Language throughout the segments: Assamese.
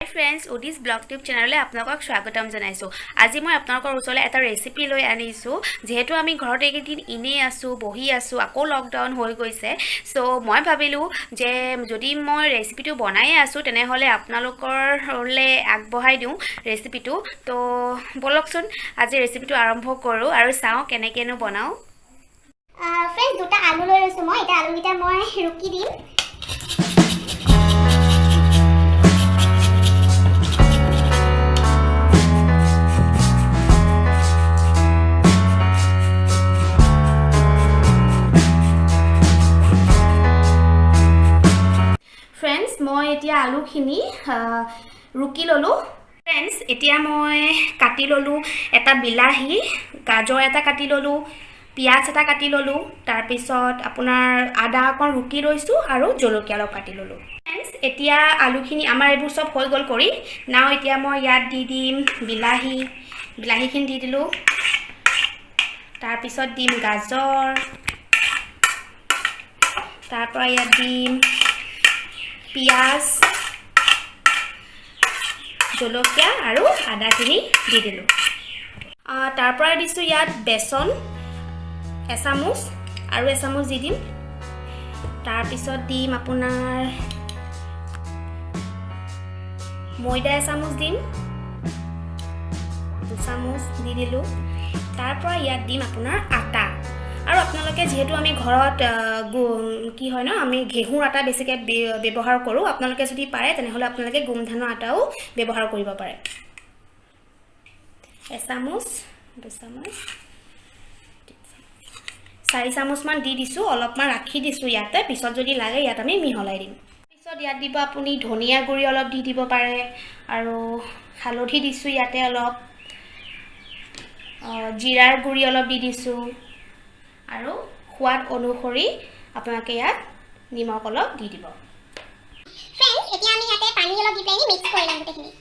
फ्रेंड्स उदिस ब्लग टिप चेनेल आपलोक स्वागतम जानाइছো। आज मैं आपलोकर ओचरले एटा रेसिपि লৈ आनिছো। जेहेतु आमी घरत एकदिन इने आसो बहि आसो आको लकडाउन হৈ গৈছে सो मैं भाबिलो जे जदि मैं रेसिपिটো बनाই आसो तेने हले आपलोकरले আগবঢ়াই দিउ रेसिपिটো। तो बोलकसुन आज रेसिपिটো आरम्भ करो आरो चाও केनेकेनो बनाओ। फ्रेंड्स दुटा आलू লৈ লৈছো মই এটা आलू গিটা মই ৰুকি দিম। फ्रेंड्स मैं एतिया आलूखिनी रुकी ललो। फ्रेंड्स एतिया मैं काटी ललो एटा बिलाही गाजर एटा काटी ललो पियाज एटा काटी ललो तार पिছত आपुनार आदा अकन रुकी लैसु आरो जलकिया अलप काटी ललो। फ्रेंड्स एतिया आलूखिनी आमार एबुर सब হৈ গল কৰি नाउ एतिया मैं यात दी दिम बिलाहीखिनि दी दिलो तार पिছত दिम गाजर तार पर यात दिम पियाज जलकिया आरो आदाखिनि दी दिलो। तार पर दिसु यात बेसन एसामुच आरो एसामुच दी दिम तार पिছত दिम आपुनार मैदा एसामुच दिम दुचामुच दी दिलो तार पर यात दिम आपुनार आटा और आपनालोके जेहेतु आमी घरत कि হয় न आमी घेहुर आटा बेसिके व्यवहार करूँ आपनालोके जदि पारे तेने हले आपनालोके गोमधाনৰ आटाओ व्यवहार करिब पारे। एसामुच दुचामुच 4 চামুচ মান দি দিছো অলপমান ৰাখি দিছো ইয়াতে পিছত যদি লাগে ইয়াত আমি মিহলাই দিম। পিছত ইয়াত দিব আপুনি ধনিয়া গুৰি অলপ দি দিব পাৰে আৰু হালধি দিছো ইয়াতে অলপ জিৰাৰ গুৰি অলপ দি দিছো আৰু সোৱাদ অনুসৰি আপোনালোকে ইয়াত নিমখ অলপ দি দিব। फ्रेंड्स এতিয়া আমি ইয়াতে পানী অলপ দি পেলাই মিক্স কৰি লম গুটেখিনি।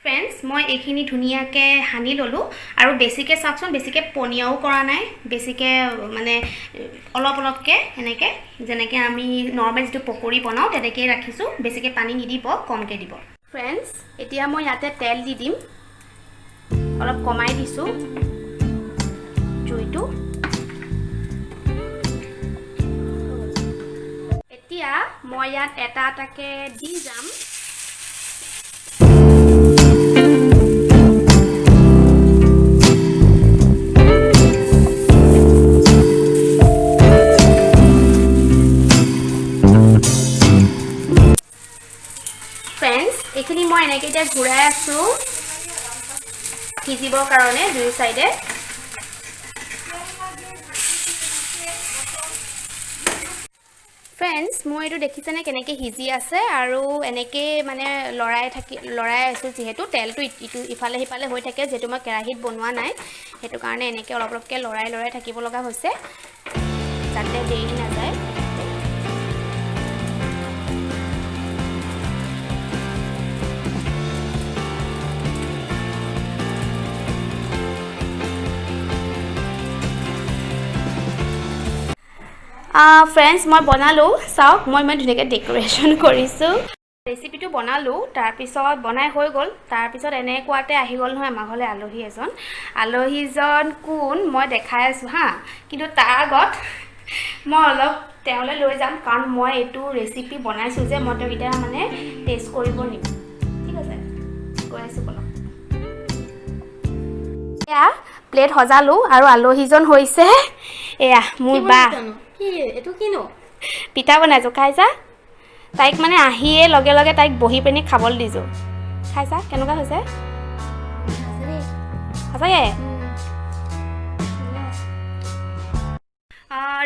फ्रेंड्स मैं एखिनि धुनियाके हानि ललो और बेसिके चाकसन बेसिके पनियाओ करा नाइ बेसिके माने अलप अलपके एनेके जेनेके आमी नर्मेल जो पकड़ी बनाओ तेनेके राखिसु बेसिके पानी निदिब कमके दिब। फ्रेंड्स एतिया मैं याते तेल दी दिम अलप कमाई दिसु जुइटु एतिया मैं यात एटा एटाके दी जाम। एखिनि मैं एनेके इटा घुराई आसु सिजिबर कारणे दुई साइडे। फ्रेंड्स मैं एटु देखिसेने केनेके हिजी आसे आरो एनेके माने लराय आसु जेहेतु तेलटु इटु इफाले हिफाले হৈ থাকে जेतु मैं केराहित बनवा नाइ हेतु कारणे एनेके अलप अलपके लराय থাকিব লগা হৈছে যাতে দেৰি না যায়। फ्रेंड्स मैं बनालो चाওক मैं इमान धुनियाके डेकोरेशन करिसु रेसिपिটো बनालो तार पिছত बनाय হৈ গল तार पिছত এনেকুৱাতে আহি গল নহয় আমাৰ ঘৰলে আলহীজন কোন মই দেখাই আছো হা কিন্তু তাৰ আগত মই অলপ তেওঁলে লৈ যাম কাৰণ মই এটো ৰেচিপি বনাইছো যে মই এটা মানে টেষ্ট কৰিব নিম। ঠিক আছে গৈ আছো বলক। এয়া প্লেট সজালো আৰু আলহীজন হৈছে এয়া মোৰ বা এটো কিনো পিঠা বনাইছো খাইছা তাইক মানে আহিয়ে লগে লগে তাইক বহি পেনি খাবলৈ দিছো খাইছা কেনেকুৱা হৈছে সঁচাকে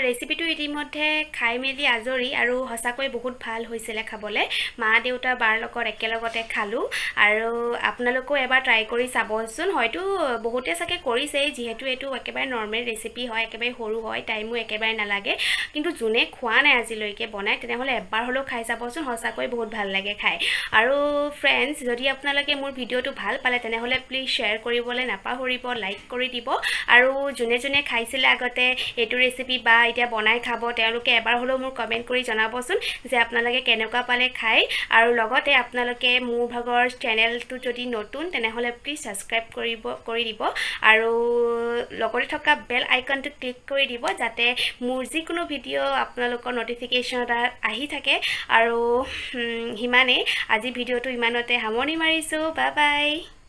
ৰেচিপিটো ইতিমধ্যে খাই মেলি আজৰি আৰু সঁচাকৈ বহুত ভাল হৈছিলে খাবলৈ মা দেউতা বাৰ লগত একেলগতে খালোঁ আৰু আপোনালোকেও এবাৰ ট্ৰাই কৰি চাবচোন হয়তো বহুতে চাগে কৰিছেই যিহেতু এইটো একেবাৰে নৰ্মেল ৰেচিপি হয় একেবাৰে সৰু হয় টাইমো একেবাৰে নালাগে কিন্তু যোনে খোৱা নাই আজিলৈকে বনাই তেনেহ'লে এবাৰ হ'লেও খাই চাবচোন সঁচাকৈ বহুত ভাল লাগে খাই আৰু ফ্ৰেণ্ডছ যদি আপোনালোকে মোৰ ভিডিঅ'টো ভাল পালে তেনেহ'লে প্লিজ শ্বেয়াৰ কৰিবলৈ নাপাহৰিব লাইক কৰি দিব আৰু যোনে যোনে খাইছিলে আগতে এইটো ৰেচিপি বা এতিয়া বনাই খাব তেওঁলোকে এবাৰ হ'লেও মোৰ কমেণ্ট কৰি জনাবচোন যে আপোনালোকে কেনেকুৱা পালে খাই আৰু লগতে আপোনালোকে মোৰ ভাগৰ চেনেলটো যদি নতুন তেনেহ'লে প্লিজ ছাবস্ক্ৰাইব কৰি দিব আৰু লগতে থকা বেল আইকনটো ক্লিক কৰি দিব যাতে মোৰ যিকোনো ভিডিঅ' আপোনালোকৰ নটিফিকেশ্যন এটা আহি থাকে আৰু সিমানেই আজি ভিডিঅ'টো ইমানতে সামৰণি মাৰিছোঁ বাই বাই